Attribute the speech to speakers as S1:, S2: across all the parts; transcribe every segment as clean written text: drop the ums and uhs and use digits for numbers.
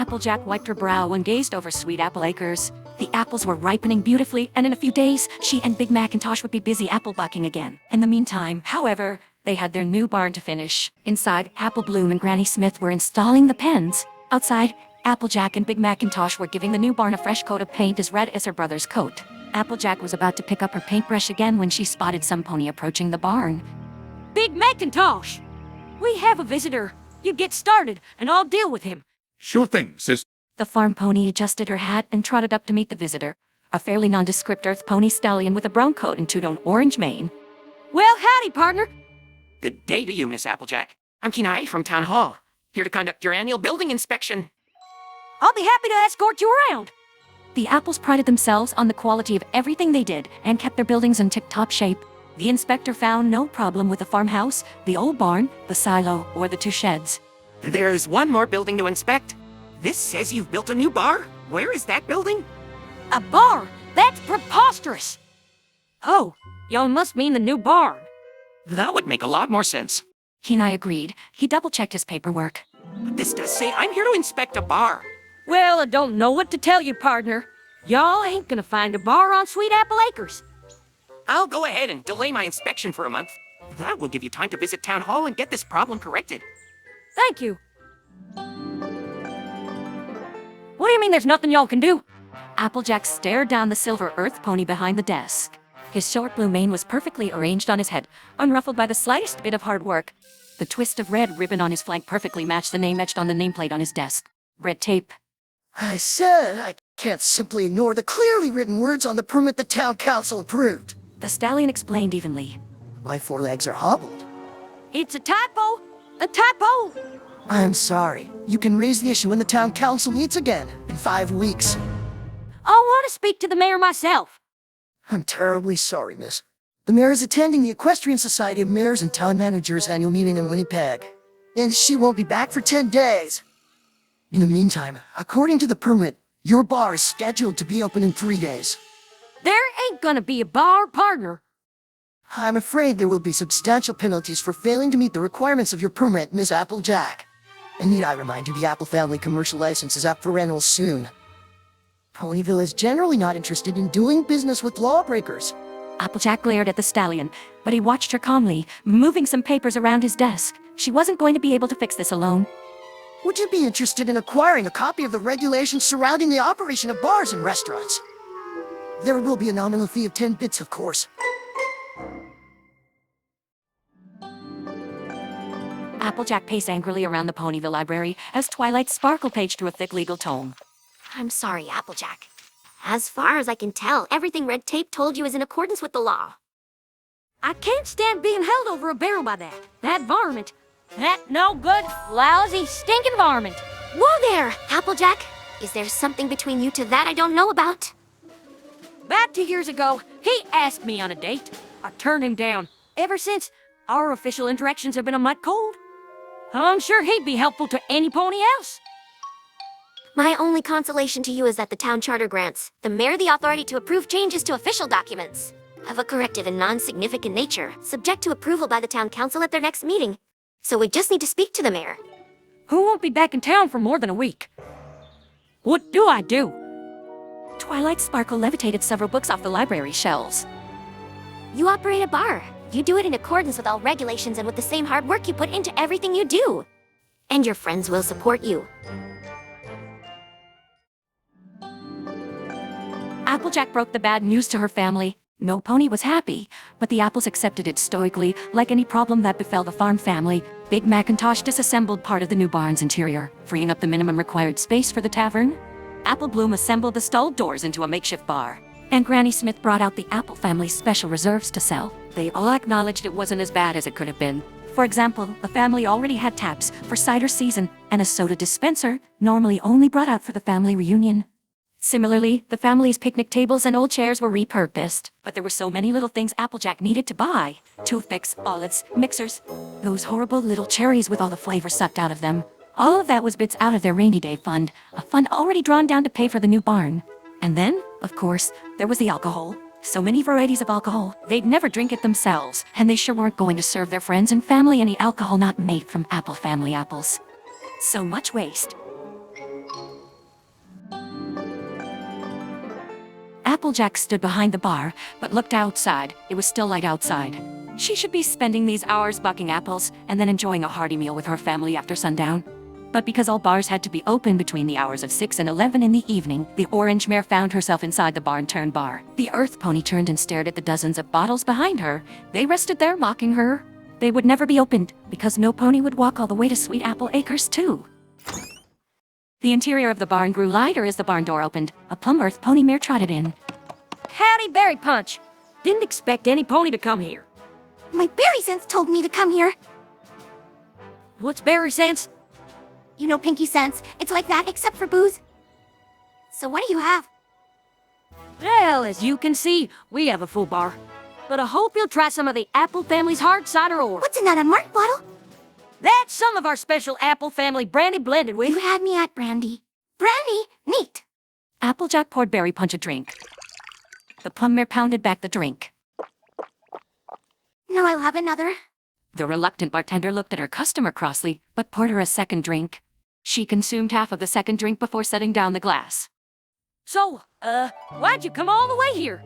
S1: Applejack wiped her brow and gazed over sweet apple acres. The apples were ripening beautifully, and in a few days, she and Big Macintosh would be busy apple bucking again. In the meantime, however, they had their new barn to finish. Inside, Apple Bloom and Granny Smith were installing the pens. Outside, Applejack and Big Macintosh were giving the new barn a fresh coat of paint as red as her brother's coat. Applejack was about to pick up her paintbrush again when she spotted some pony approaching the barn.
S2: Big Macintosh! We have a visitor. You get started, and I'll deal with him.
S3: Sure thing, sis.
S1: The farm pony adjusted her hat and trotted up to meet the visitor, a fairly nondescript earth pony stallion with a brown coat and two-tone orange mane.
S2: Well, howdy, partner.
S4: Good day to you, Miss Applejack. I'm Kenai from Town Hall, here to conduct your annual building inspection.
S2: I'll be happy to escort you around.
S1: The apples prided themselves on the quality of everything they did and kept their buildings in tip-top shape. The inspector found no problem with the farmhouse, the old barn, the silo, or the two sheds.
S4: There's one more building to inspect. This says you've built a new bar. Where is that building?
S2: A bar? That's preposterous. Oh, y'all must mean the new barn.
S4: That would make a lot more sense.
S1: Kenai agreed. He double-checked his paperwork.
S4: But this does say I'm here to inspect a bar.
S2: Well, I don't know what to tell you, partner. Y'all ain't gonna find a bar on Sweet Apple Acres.
S4: I'll go ahead and delay my inspection for a month. That will give you time to visit Town Hall and get this problem corrected.
S2: Thank you. What do you mean there's nothing y'all can do?
S1: Applejack stared down the silver earth pony behind the desk. His short blue mane was perfectly arranged on his head, unruffled by the slightest bit of hard work. The twist of red ribbon on his flank perfectly matched the name etched on the nameplate on his desk. Red tape.
S5: I said I can't simply ignore the clearly written words on the permit the town council approved.
S1: The stallion explained evenly.
S5: My forelegs are hobbled.
S2: It's a typo. A typo.
S5: I'm sorry. You can raise the issue when the town council meets again in 5 weeks.
S2: I want to speak to the mayor myself.
S5: I'm terribly sorry, miss. The mayor is attending the Equestrian Society of Mayors and Town Managers annual meeting in Winnipeg, and she won't be back for 10 days. In the meantime, according to the permit, your bar is scheduled to be open in 3 days.
S2: There ain't gonna be a bar, partner.
S5: I'm afraid there will be substantial penalties for failing to meet the requirements of your permit, Miss Applejack. And need I remind you, the Apple family commercial license is up for renewal soon. Ponyville is generally not interested in doing business with lawbreakers.
S1: Applejack glared at the stallion, but he watched her calmly, moving some papers around his desk. She wasn't going to be able to fix this alone.
S5: Would you be interested in acquiring a copy of the regulations surrounding the operation of bars and restaurants? There will be a nominal fee of 10 bits, of course.
S1: Applejack paced angrily around the Ponyville library as Twilight sparkled page through a thick legal tome.
S6: I'm sorry, Applejack. As far as I can tell, everything Red Tape told you is in accordance with the law.
S2: I can't stand being held over a barrel by that. That varmint. That no good, lousy, stinking varmint.
S6: Whoa there, Applejack! Is there something between you two that I don't know about?
S2: About 2 years ago, he asked me on a date. I turned him down. Ever since, our official interactions have been a mite cold. I'm sure he'd be helpful to any pony else.
S6: My only consolation to you is that the town charter grants the mayor the authority to approve changes to official documents of a corrective and non-significant nature, subject to approval by the town council at their next meeting. So we just need to speak to the mayor.
S2: Who won't be back in town for more than a week? What do I do?
S1: Twilight Sparkle levitated several books off the library shelves.
S6: You operate a bar. You do it in accordance with all regulations and with the same hard work you put into everything you do. And your friends will support you.
S1: Applejack broke the bad news to her family. No pony was happy, but the apples accepted it stoically, like any problem that befell the farm family. Big Macintosh disassembled part of the new barn's interior, freeing up the minimum required space for the tavern. Apple Bloom assembled the stalled doors into a makeshift bar, and Granny Smith brought out the Apple family's special reserves to sell. They all acknowledged it wasn't as bad as it could have been. For example, the family already had taps for cider season, and a soda dispenser, normally only brought out for the family reunion. Similarly, the family's picnic tables and old chairs were repurposed, but there were so many little things Applejack needed to buy. Toothpicks, olives, mixers, those horrible little cherries with all the flavor sucked out of them. All of that was bits out of their rainy day fund, a fund already drawn down to pay for the new barn. And then, of course, there was the alcohol. So many varieties of alcohol, they'd never drink it themselves, and they sure weren't going to serve their friends and family any alcohol not made from Apple family apples. So much waste. Applejack stood behind the bar, but looked outside. It was still light outside. She should be spending these hours bucking apples and then enjoying a hearty meal with her family after sundown. But because all bars had to be open between the hours of 6 and 11 in the evening, the orange mare found herself inside the barn-turned bar. The earth pony turned and stared at the dozens of bottles behind her. They rested there, mocking her. They would never be opened, because no pony would walk all the way to Sweet Apple Acres, too. The interior of the barn grew lighter as the barn door opened. A plump earth pony mare trotted in.
S2: Howdy, Berry Punch. Didn't expect any pony to come here.
S6: My berry sense told me to come here.
S2: What's berry sense?
S6: You know Pinky Sense, it's like that except for booze. So what do you have?
S2: Well, as you can see, we have a full bar. But I hope you'll try some of the Apple family's hard cider ore.
S6: What's in that unmarked bottle?
S2: That's some of our special Apple family brandy blended with...
S6: You had me at brandy. Brandy? Neat.
S1: Applejack poured Berry Punch a drink. The plum mare pounded back the drink.
S6: No, I'll have another.
S1: The reluctant bartender looked at her customer crossly, but poured her a second drink. She consumed half of the second drink before setting down the glass.
S2: So, why'd you come all the way here?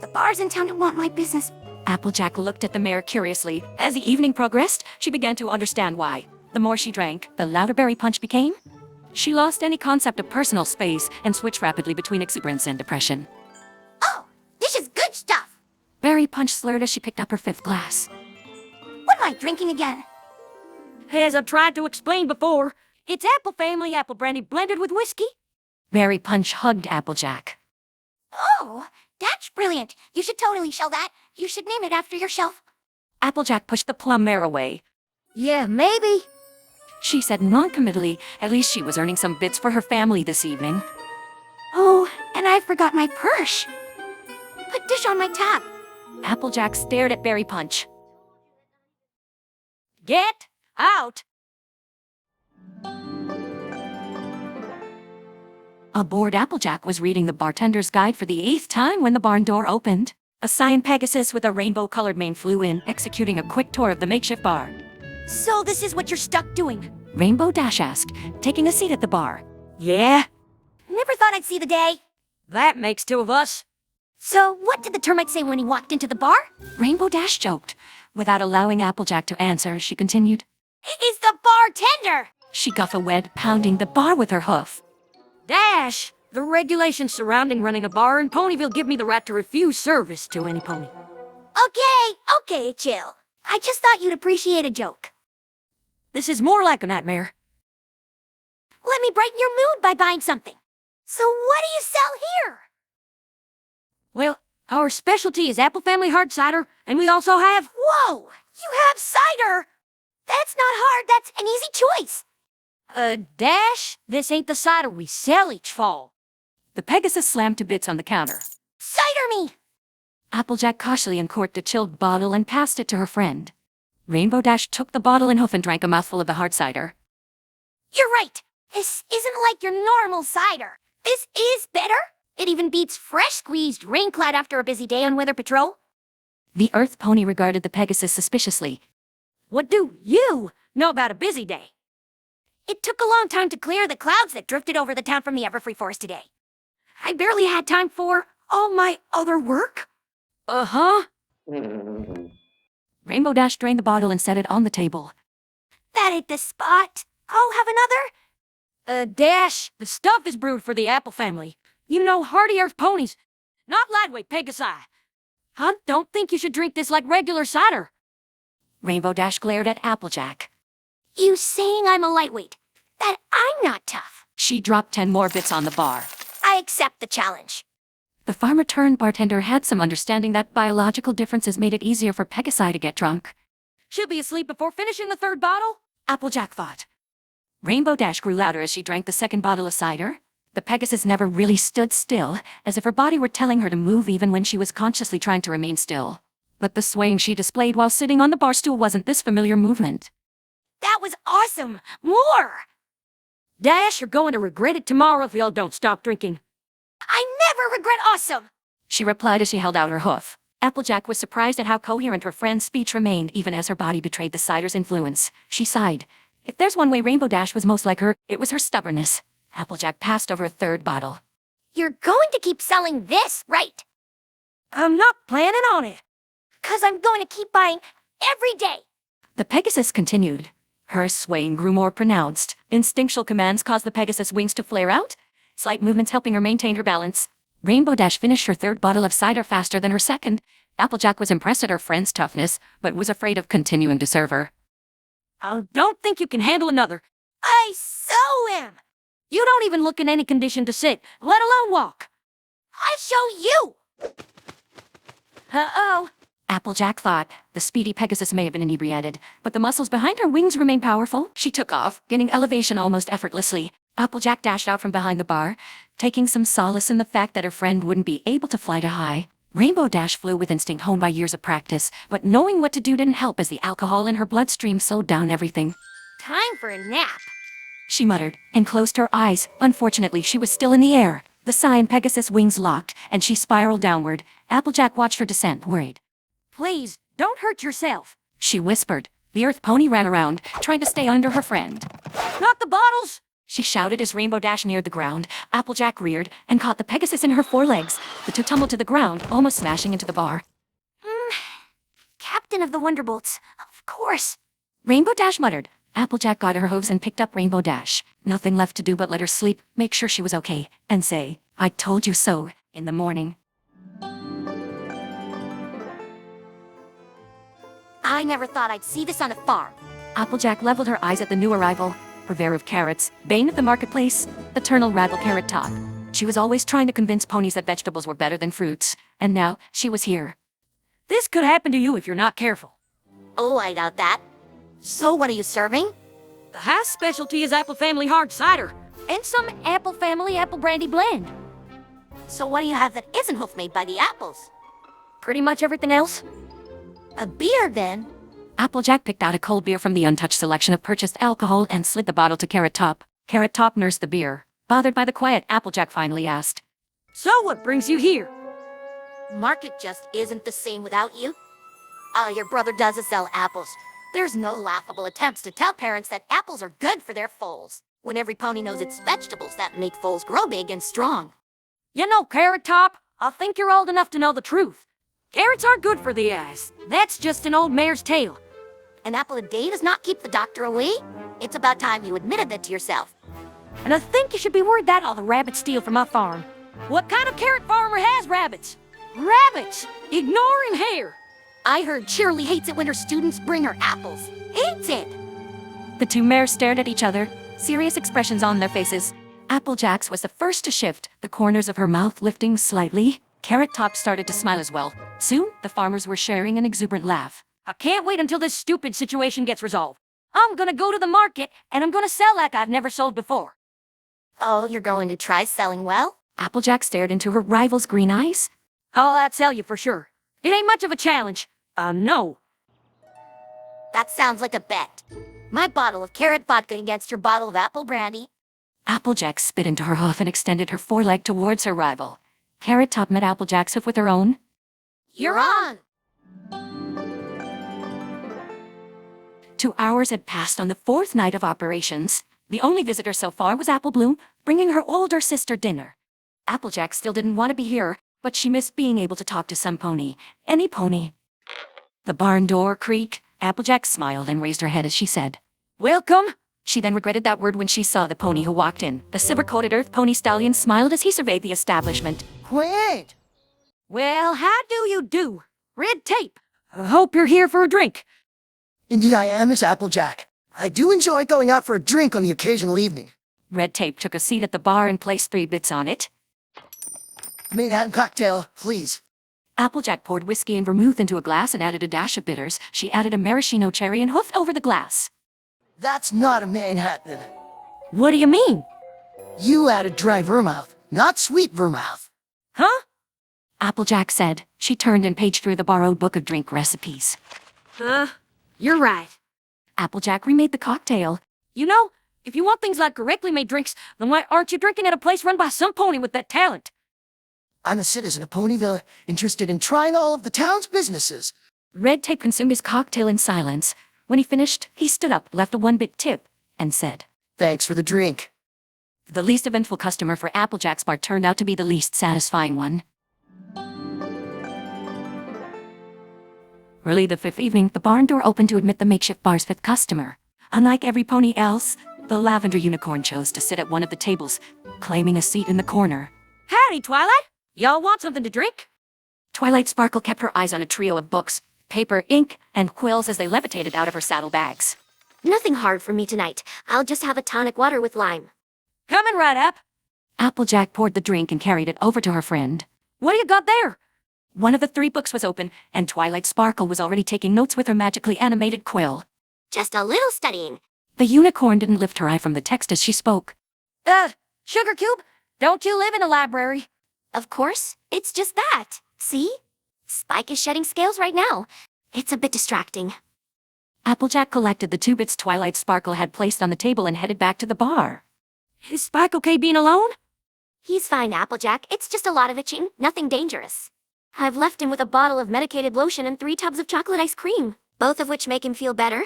S6: The bars in town don't want my business.
S1: Applejack looked at the mare curiously. As the evening progressed, she began to understand why. The more she drank, the louder Berry Punch became. She lost any concept of personal space and switched rapidly between exuberance and depression.
S6: Oh, this is good stuff.
S1: Berry Punch slurred as she picked up her fifth glass.
S6: What am I drinking again?
S2: As I tried to explain before, it's Apple family apple brandy blended with whiskey.
S1: Berry Punch hugged Applejack.
S6: Oh, that's brilliant. You should totally sell that. You should name it after yourself.
S1: Applejack pushed the plum mare away.
S2: Yeah, maybe.
S1: She said noncommittally, at least she was earning some bits for her family this evening.
S6: Oh, and I forgot my purse. Put dish on my tab.
S1: Applejack stared at Berry Punch.
S2: Get out.
S1: Aboard, Applejack was reading the bartender's guide for the 8th time when the barn door opened. A cyan Pegasus with a rainbow-colored mane flew in, executing a quick tour of the makeshift bar.
S6: So this is what you're stuck doing?
S1: Rainbow Dash asked, taking a seat at the bar.
S2: Yeah,
S6: Never thought I'd see the day.
S2: that makes two of us.
S6: So what did the termite say when he walked into the bar?
S1: Rainbow Dash joked. Without allowing Applejack to answer, she continued.
S6: It's the bartender!
S1: She guffawed, pounding the bar with her hoof.
S2: Dash, the regulations surrounding running a bar in Ponyville give me the right to refuse service to any pony.
S6: Okay, chill. I just thought you'd appreciate a joke.
S2: This is more like a nightmare.
S6: Let me brighten your mood by buying something. So what do you sell here?
S2: Well, our specialty is Apple family hard cider, and we also have...
S6: Whoa! You have cider! That's not hard, that's an easy choice.
S2: Dash, this ain't the cider we sell each fall.
S1: The Pegasus slammed to bits on the counter.
S6: Cider me!
S1: Applejack cautiously uncorked a chilled bottle and passed it to her friend. Rainbow Dash took the bottle and hoof and drank a mouthful of the hard cider.
S6: You're right. This isn't like your normal cider. This is better. It even beats fresh squeezed rain cloud after a busy day on weather patrol.
S1: The Earth Pony regarded the Pegasus suspiciously.
S2: What do you know about a busy day?
S6: It took a long time to clear the clouds that drifted over the town from the Everfree Forest today. I barely had time for all my other work.
S2: Uh-huh.
S1: Rainbow Dash drained the bottle and set it on the table.
S6: That ain't the spot. I'll have another.
S2: Dash, the stuff is brewed for the Apple family. You know, hardy earth ponies, not lightweight Pegasi. I don't think you should drink this like regular cider.
S1: Rainbow Dash glared at Applejack.
S6: You saying I'm a lightweight? That I'm not tough.
S1: She dropped 10 more bits on the bar.
S6: I accept the challenge.
S1: The farmer-turned-bartender had some understanding that biological differences made it easier for Pegasi to get drunk.
S2: She'll be asleep before finishing the third bottle,
S1: Applejack thought. Rainbow Dash grew louder as she drank the second bottle of cider. The Pegasus never really stood still, as if her body were telling her to move even when she was consciously trying to remain still. But the swaying she displayed while sitting on the bar stool wasn't this familiar movement.
S6: That was awesome. More.
S2: Dash, you're going to regret it tomorrow if y'all don't stop drinking.
S6: I never regret awesome.
S1: She replied as she held out her hoof. Applejack was surprised at how coherent her friend's speech remained even as her body betrayed the cider's influence. She sighed. If there's one way Rainbow Dash was most like her, it was her stubbornness. Applejack passed over a third bottle.
S6: You're going to keep selling this, right?
S2: I'm not planning on it.
S6: 'Cause I'm going to keep buying every day.
S1: The Pegasus continued. Her swaying grew more pronounced. Instinctual commands caused the Pegasus wings to flare out, slight movements helping her maintain her balance. Rainbow Dash finished her third bottle of cider faster than her second. Applejack was impressed at her friend's toughness, but was afraid of continuing to serve her.
S2: I don't think you can handle another. I so am. You don't even look in any condition to sit, let alone walk.
S6: I show you.
S2: Uh-oh.
S1: Applejack thought. The speedy Pegasus may have been inebriated, but the muscles behind her wings remained powerful. She took off, gaining elevation almost effortlessly. Applejack dashed out from behind the bar, taking some solace in the fact that her friend wouldn't be able to fly too high. Rainbow Dash flew with instinct honed by years of practice, but knowing what to do didn't help as the alcohol in her bloodstream slowed down everything.
S6: Time for a nap.
S1: She muttered and closed her eyes. Unfortunately, she was still in the air. The cyan Pegasus wings locked, and she spiraled downward. Applejack watched her descent, worried.
S2: Please, don't hurt yourself.
S1: She whispered. The Earth Pony ran around, trying to stay under her friend.
S2: Not the bottles.
S1: She shouted as Rainbow Dash neared the ground. Applejack reared and caught the Pegasus in her forelegs. The two tumbled to the ground, almost smashing into the bar.
S6: Captain of the Wonderbolts, of course.
S1: Rainbow Dash muttered. Applejack got her hooves and picked up Rainbow Dash. Nothing left to do but let her sleep, make sure she was okay, and say, "I told you so," in the morning.
S6: I never thought I'd see this on a farm.
S1: Applejack leveled her eyes at the new arrival. Purveyor of carrots, bane of the marketplace, eternal rattle carrot top. She was always trying to convince ponies that vegetables were better than fruits, and now she was here.
S2: This could happen to you if you're not careful.
S6: Oh, I doubt that. So what are you serving?
S2: The house specialty is Apple Family Hard Cider, and some Apple Family Apple Brandy Blend.
S6: So what do you have that isn't hoof made by the apples?
S2: Pretty much everything else.
S6: A beer, then?
S1: Applejack picked out a cold beer from the untouched selection of purchased alcohol and slid the bottle to Carrot Top. Carrot Top nursed the beer. Bothered by the quiet, Applejack finally asked.
S2: So what brings you here?
S6: Market just isn't the same without you. All your brother does is sell apples. There's no laughable attempts to tell parents that apples are good for their foals, when every pony knows it's vegetables that make foals grow big and strong.
S2: You know, Carrot Top, I think you're old enough to know the truth. Carrots aren't good for the eyes. That's just an old mare's tale.
S6: An apple a day does not keep the doctor away. It's about time you admitted that to yourself.
S2: And I think you should be worried that all the rabbits steal from my farm. What kind of carrot farmer has rabbits? Rabbits! Ignoring hair!
S6: I heard Shirley hates it when her students bring her apples. Hates it!
S1: The two mares stared at each other, serious expressions on their faces. Applejack's was the first to shift, the corners of her mouth lifting slightly. Carrot Top started to smile as well. Soon, the farmers were sharing an exuberant laugh.
S2: I can't wait until this stupid situation gets resolved. I'm gonna go to the market, and I'm gonna sell like I've never sold before.
S6: Oh, you're going to try selling well?
S1: Applejack stared into her rival's green eyes.
S2: I'll outsell you for sure. It ain't much of a challenge. No.
S6: That sounds like a bet. My bottle of carrot vodka against your bottle of apple brandy.
S1: Applejack spit into her hoof and extended her foreleg towards her rival. Carrot Top met Applejack's hoof with her own.
S6: You're on!
S1: 2 hours had passed on the fourth night of operations. The only visitor so far was Apple Bloom, bringing her older sister dinner. Applejack still didn't want to be here, but she missed being able to talk to some pony. Any pony. The barn door creaked. Applejack smiled and raised her head as she said,
S2: Welcome.
S1: She then regretted that word when she saw the pony who walked in. The silver-coated Earth Pony Stallion smiled as he surveyed the establishment.
S5: Wait!
S2: Well, how do you do? Red Tape. I hope you're here for a drink.
S5: Indeed I am, Miss Applejack. I do enjoy going out for a drink on the occasional evening.
S1: Red Tape took a seat at the bar and placed 3 bits on it.
S5: Manhattan cocktail, please.
S1: Applejack poured whiskey and vermouth into a glass and added a dash of bitters. She added a maraschino cherry and hoofed over the glass.
S5: That's not a Manhattan.
S2: What do you mean?
S5: You added dry vermouth, not sweet vermouth.
S2: Huh?
S1: Applejack said. She turned and paged through the borrowed book of drink recipes.
S2: You're right.
S1: Applejack remade the cocktail.
S2: You know, if you want things like correctly made drinks, then why aren't you drinking at a place run by some pony with that talent?
S5: I'm a citizen of Ponyville, interested in trying all of the town's businesses.
S1: Red Tape consumed his cocktail in silence. When he finished, he stood up, left a 1-bit tip, and said,
S5: Thanks for the drink.
S1: The least eventful customer for Applejack's bar turned out to be the least satisfying one. Early the fifth evening, the barn door opened to admit the makeshift bar's fifth customer. Unlike every pony else, the lavender unicorn chose to sit at one of the tables, claiming a seat in the corner.
S2: Howdy, Twilight. Y'all want something to drink?
S1: Twilight Sparkle kept her eyes on a trio of books, paper, ink, and quills as they levitated out of her saddlebags.
S6: Nothing hard for me tonight. I'll just have a tonic water with lime.
S2: Coming right up.
S1: Applejack poured the drink and carried it over to her friend.
S2: What do you got there?
S1: One of the 3 books was open, and Twilight Sparkle was already taking notes with her magically animated quill.
S6: Just a little studying.
S1: The unicorn didn't lift her eye from the text as she spoke.
S2: Sugar Cube, don't you live in a library?
S6: Of course, it's just that. See? Spike is shedding scales right now. It's a bit distracting.
S1: Applejack collected the 2 bits Twilight Sparkle had placed on the table and headed back to the bar.
S2: Is Spike okay being alone?
S6: He's fine, Applejack. It's just a lot of itching, nothing dangerous. I've left him with a bottle of medicated lotion and 3 tubs of chocolate ice cream, both of which make him feel better.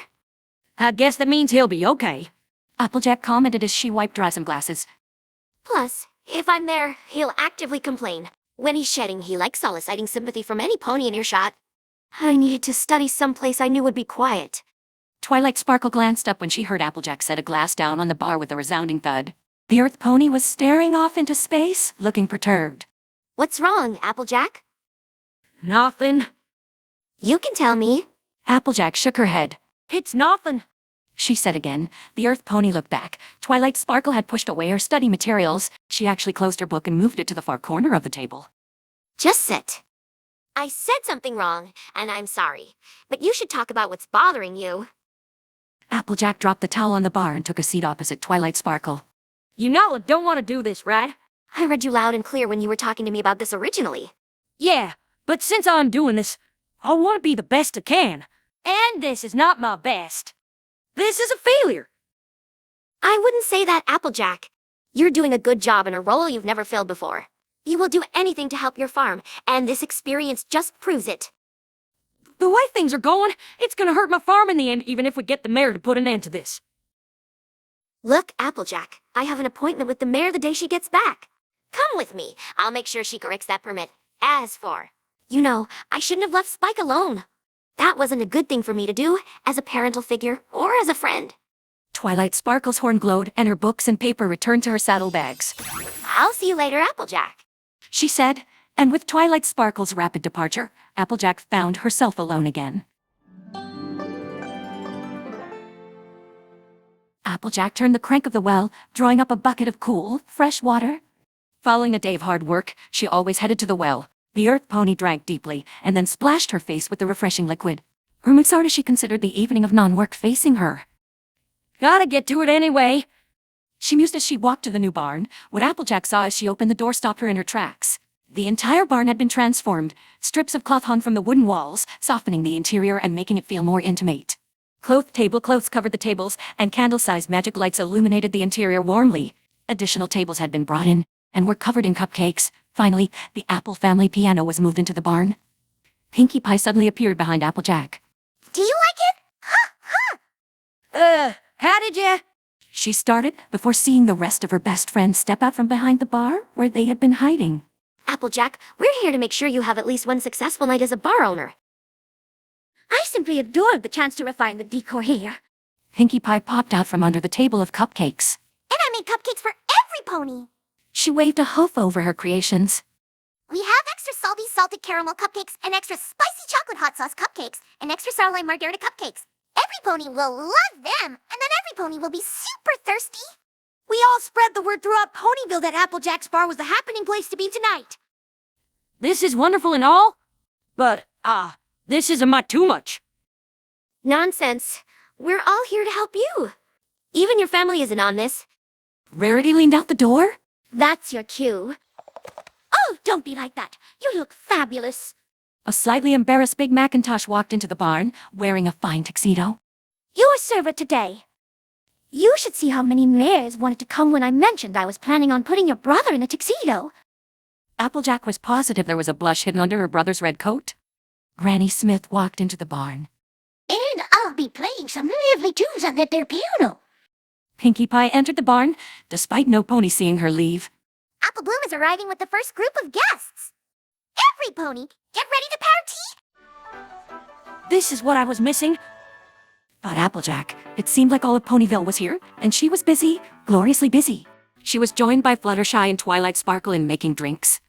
S2: I guess that means he'll be okay.
S1: Applejack commented as she wiped dry some glasses.
S6: Plus, if I'm there, he'll actively complain. When he's shedding, he likes soliciting sympathy from any pony in earshot. I needed to study someplace I knew would be quiet.
S1: Twilight Sparkle glanced up when she heard Applejack set a glass down on the bar with a resounding thud. The Earth Pony was staring off into space, looking perturbed.
S6: What's wrong, Applejack?
S2: Nothing.
S6: You can tell me.
S1: Applejack shook her head.
S2: It's nothing.
S1: She said again. The Earth Pony looked back. Twilight Sparkle had pushed away her study materials. She actually closed her book and moved it to the far corner of the table.
S6: Just sit. I said something wrong, and I'm sorry. But you should talk about what's bothering you.
S1: Applejack dropped the towel on the bar and took a seat opposite Twilight Sparkle.
S2: You know I don't want to do this, right?
S6: I read you loud and clear when you were talking to me about this originally.
S2: Yeah, but since I'm doing this, I want to be the best I can. And this is not my best. This is a failure.
S6: I wouldn't say that, Applejack. You're doing a good job in a role you've never filled before. You will do anything to help your farm, and this experience just proves it.
S2: The way things are going, it's gonna hurt my farm in the end, even if we get the mayor to put an end to this.
S6: Look, Applejack, I have an appointment with the mayor the day she gets back. Come with me. I'll make sure she corrects that permit. As for, I shouldn't have left Spike alone. That wasn't a good thing for me to do, as a parental figure or as a friend.
S1: Twilight Sparkle's horn glowed, and her books and paper returned to her saddlebags.
S6: I'll see you later, Applejack.
S1: She said, and with Twilight Sparkle's rapid departure, Applejack found herself alone again. Applejack turned the crank of the well, drawing up a bucket of cool, fresh water. Following a day of hard work, she always headed to the well. The Earth Pony drank deeply, and then splashed her face with the refreshing liquid. Her mood soared as she considered the evening of non-work facing her.
S2: Gotta get to it anyway.
S1: She mused as she walked to the new barn. What Applejack saw as she opened the door stopped her in her tracks. The entire barn had been transformed. Strips of cloth hung from the wooden walls, softening the interior and making it feel more intimate. Tablecloths covered the tables, and candle-sized magic lights illuminated the interior warmly. Additional tables had been brought in, and were covered in cupcakes. Finally, the Apple family piano was moved into the barn. Pinkie Pie suddenly appeared behind Applejack.
S6: Do you like it?
S2: How did ya?
S1: She started before seeing the rest of her best friends step out from behind the bar where they had been hiding.
S6: Applejack, we're here to make sure you have at least one successful night as a bar owner. I simply adore the chance to refine the decor here.
S1: Pinkie Pie popped out from under the table of cupcakes.
S6: And I made cupcakes for every pony.
S1: She waved a hoof over her creations.
S6: We have extra salty salted caramel cupcakes and extra spicy chocolate hot sauce cupcakes and extra sour lime margarita cupcakes. Every pony will love them, and then every pony will be super thirsty.
S2: We all spread the word throughout Ponyville that Applejack's bar was the happening place to be tonight. This is wonderful and all, but, this is a mite too much.
S6: Nonsense. We're all here to help you. Even your family isn't on this.
S1: Rarity leaned out the door.
S6: That's your cue. Oh, don't be like that. You look fabulous.
S1: A slightly embarrassed Big Macintosh walked into the barn, wearing a fine tuxedo.
S6: Your server today. You should see how many mayors wanted to come when I mentioned I was planning on putting your brother in a tuxedo.
S1: Applejack was positive there was a blush hidden under her brother's red coat. Granny Smith walked into the barn.
S6: And I'll be playing some lovely tunes on that there piano.
S1: Pinkie Pie entered the barn, despite no pony seeing her leave.
S6: Apple Bloom is arriving with the first group of guests. Every pony, get ready to party!
S2: This is what I was missing.
S1: But Applejack, it seemed like all of Ponyville was here, and she was busy, gloriously busy. She was joined by Fluttershy and Twilight Sparkle in making drinks.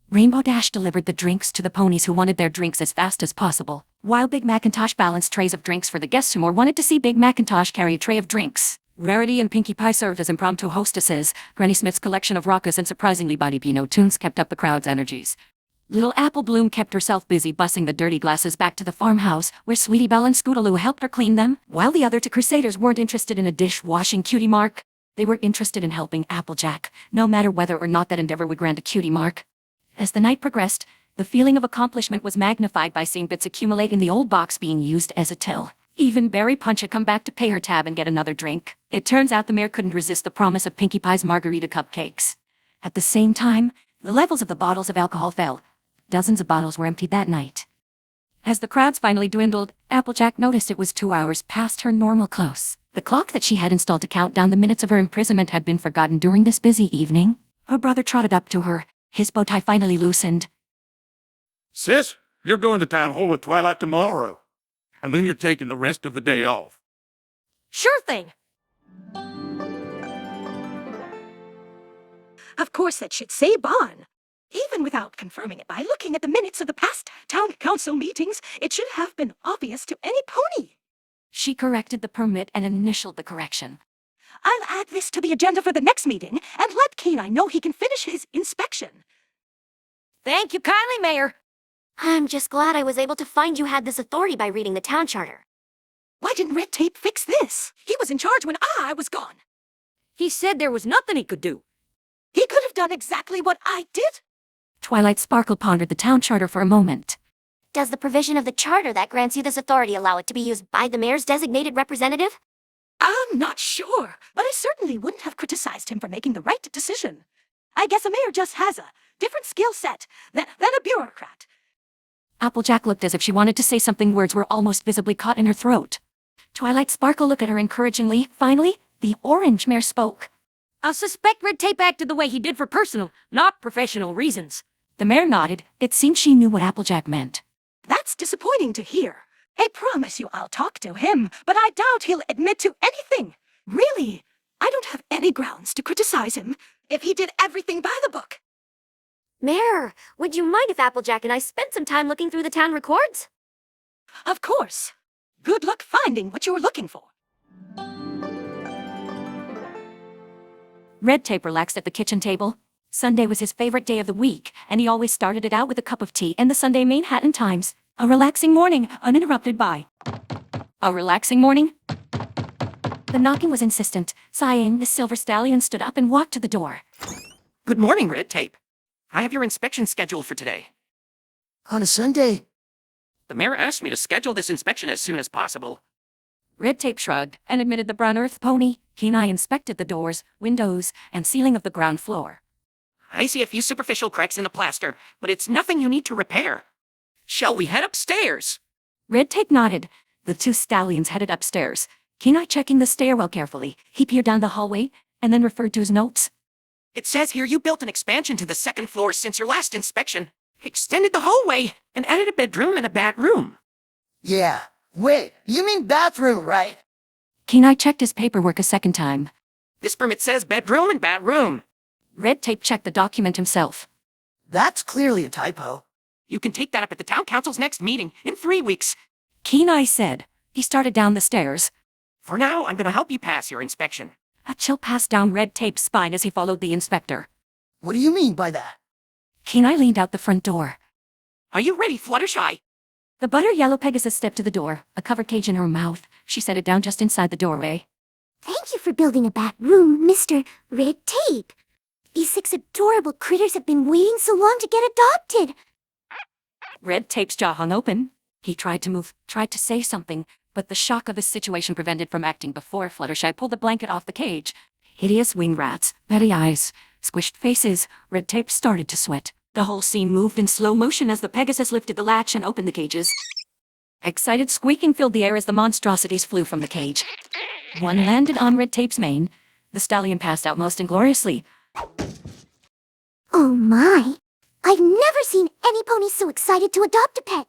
S1: Rainbow Dash delivered the drinks to the ponies who wanted their drinks as fast as possible, while Big Macintosh balanced trays of drinks for the guests who more wanted to see Big Macintosh carry a tray of drinks. Rarity and Pinkie Pie served as impromptu hostesses. Granny Smith's collection of raucous and surprisingly body Pino tunes kept up the crowd's energies. Little Apple Bloom kept herself busy bussing the dirty glasses back to the farmhouse, where Sweetie Belle and Scootaloo helped her clean them, while the other two Crusaders weren't interested in a dish-washing cutie mark. They were interested in helping Applejack, no matter whether or not that endeavor would grant a cutie mark. As the night progressed, the feeling of accomplishment was magnified by seeing bits accumulate in the old box being used as a till. Even Berry Punch had come back to pay her tab and get another drink. It turns out the mayor couldn't resist the promise of Pinkie Pie's margarita cupcakes. At the same time, the levels of the bottles of alcohol fell. Dozens of bottles were emptied that night. As the crowds finally dwindled, Applejack noticed it was 2 hours past her normal close. The clock that she had installed to count down the minutes of her imprisonment had been forgotten during this busy evening. Her brother trotted up to her, his bow tie finally loosened.
S3: Sis, you're going to town hall with Twilight tomorrow. And then you're taking the rest of the day off.
S2: Sure thing.
S7: Of course that should say Bon. Even without confirming it by looking at the minutes of the past town council meetings, it should have been obvious to any pony.
S1: She corrected the permit and initialed the correction.
S7: I'll add this to the agenda for the next meeting and let Kenai know he can finish his inspection.
S2: Thank you kindly, Mayor.
S6: I'm just glad I was able to find you had this authority by reading the town charter.
S7: Why didn't Red Tape fix this? He was in charge when I was gone.
S2: He said there was nothing he could do.
S7: He could have done exactly what I did.
S1: Twilight Sparkle pondered the town charter for a moment.
S6: Does the provision of the charter that grants you this authority allow it to be used by the mayor's designated representative?
S7: I'm not sure, but I certainly wouldn't have criticized him for making the right decision. I guess a mayor just has a different skill set than a bureaucrat.
S1: Applejack looked as if she wanted to say something. Words were almost visibly caught in her throat. Twilight Sparkle looked at her encouragingly. Finally, the orange mare spoke.
S2: I suspect Red Tape acted the way he did for personal, not professional reasons.
S1: The mare nodded. It seemed she knew what Applejack meant.
S7: That's disappointing to hear. I promise you I'll talk to him, but I doubt he'll admit to anything. Really, I don't have any grounds to criticize him if he did everything by the book.
S6: Mayor, would you mind if Applejack and I spent some time looking through the town records?
S7: Of course. Good luck finding what you were looking for.
S1: Red Tape relaxed at the kitchen table. Sunday was his favorite day of the week, and he always started it out with a cup of tea and the Sunday Manhattan Times. A relaxing morning, uninterrupted by... A relaxing morning? The knocking was insistent. Sighing, the silver stallion stood up and walked to the door.
S4: Good morning, Red Tape. I have your inspection scheduled for today.
S5: On a Sunday?
S4: The mayor asked me to schedule this inspection as soon as possible.
S1: Red Tape shrugged and admitted the brown earth pony. Kenai inspected the doors, windows, and ceiling of the ground floor.
S4: I see a few superficial cracks in the plaster, but it's nothing you need to repair. Shall we head upstairs?
S1: Red Tape nodded. The two stallions headed upstairs. Kenai checking the stairwell carefully. He peered down the hallway and then referred to his notes.
S4: It says here you built an expansion to the second floor since your last inspection. Extended the hallway and added a bedroom and a bathroom.
S5: Yeah. Wait, you mean bathroom, right?
S1: Kenai checked his paperwork a second time.
S4: This permit says bedroom and bathroom.
S1: Red Tape checked the document himself.
S5: That's clearly a typo.
S4: You can take that up at the town council's next meeting in 3 weeks.
S1: Kenai said. He started down the stairs.
S4: For now, I'm going to help you pass your inspection.
S1: A chill passed down Red Tape's spine as he followed the inspector.
S5: What do you mean by that?
S1: Kenai leaned out the front door.
S4: Are you ready, Fluttershy?
S1: The butter yellow Pegasus stepped to the door, a covered cage in her mouth. She set it down just inside the doorway.
S6: Thank you for building a back room, Mr. Red Tape. These 6 adorable critters have been waiting so long to get adopted.
S1: Red Tape's jaw hung open. He tried to move, tried to say something, but the shock of the situation prevented from acting before Fluttershy pulled the blanket off the cage. Hideous wing rats, betty eyes, squished faces. Red Tape started to sweat. The whole scene moved in slow motion as the Pegasus lifted the latch and opened the cages. Excited squeaking filled the air as the monstrosities flew from the cage. One landed on Red Tape's mane. The stallion passed out most ingloriously.
S6: Oh my. I've never seen any pony so excited to adopt a pet.